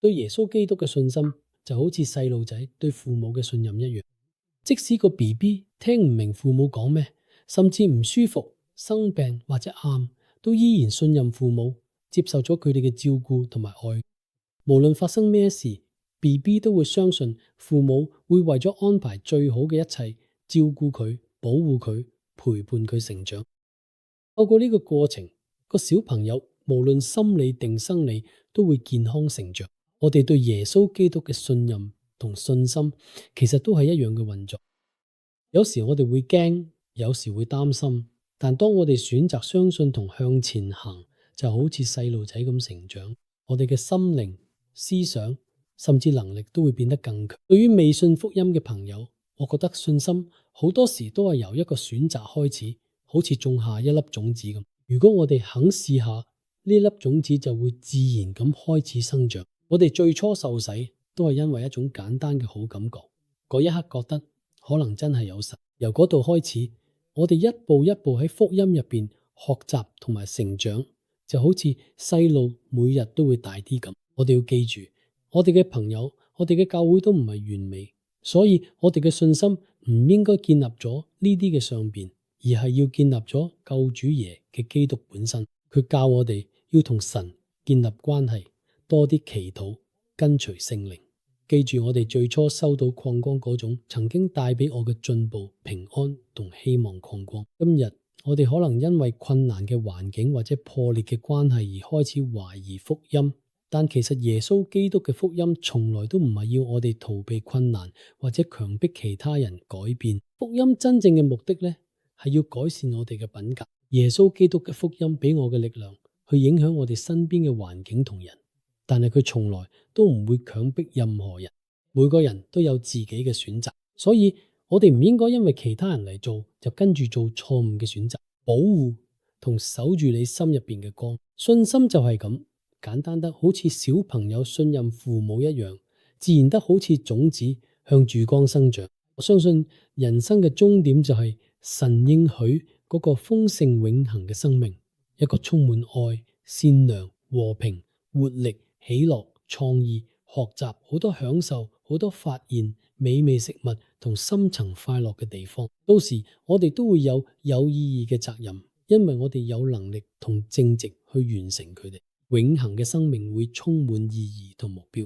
對耶穌基督嘅信心就好似細路仔對父母嘅信任一樣。即使個 BB 聽唔明父母講咩，甚至唔舒服、生病或者喊，都依然信任父母，接受咗佢哋嘅照顧同埋愛。無論發生咩事，BB 都會相信父母會為咗安排最好嘅一切，照顧佢、保護佢、陪伴佢成長。透過呢個過程，個小朋友無論心理定生理都會健康成長。我哋對耶穌基督嘅信任同信心，其實都係一樣嘅運作。有時我哋會驚，有時會擔心，但當我哋選擇相信同向前行，就好似細路仔咁成長。我哋嘅心靈、思想甚至能力都會變得更強。對於未信福音嘅朋友，我覺得信心好多時都係由一個選擇開始，好似種下一粒種子咁。如果我哋肯試下，呢粒種子就會自然咁開始生長。我哋最初受洗都係因為一種簡單嘅好感覺，嗰一刻覺得可能真係有神。由嗰度開始，我哋一步一步喺福音入邊學習同埋成長，就好似細路每日都會大啲咁。我哋要記住，我哋嘅朋友、我哋嘅教會都唔係完美，所以我哋嘅信心唔應該建立咗呢啲嘅上邊，而係要建立咗救主耶嘅基督本身。佢教我哋要同神建立關係，多啲祈禱，跟隨聖靈。記住我哋最初收到礦光嗰種曾經帶俾我嘅進步、平安同希望礦光。今日我哋可能因為困難嘅環境或者破裂嘅關係而開始懷疑福音，但其實耶穌基督嘅福音從來都唔係要我哋逃避困難或者強迫其他人改變。福音真正嘅目的呢，係要改善我哋嘅品格。耶穌基督嘅福音俾我嘅力量去影響我哋身邊嘅環境同人，但係佢從來都唔會強迫任何人。每個人都有自己嘅選擇，所以我哋唔應該因為其他人嚟做就跟住做錯誤嘅選擇。保護同守住你心入邊嘅光，信心就係咁簡單得好似小朋友信任父母一樣，自然得好似種子向住光生長。我相信人生嘅終點就係神應許嗰個豐盛永恆嘅生命，一個充滿愛、善良、和平、活力、喜樂、創意、學習、好多享受、好多發現、美味食物同深層快樂嘅地方。到時我哋都會有意義嘅責任，因為我哋有能力同正直去完成佢哋。永恆嘅生命會充滿意義同目標。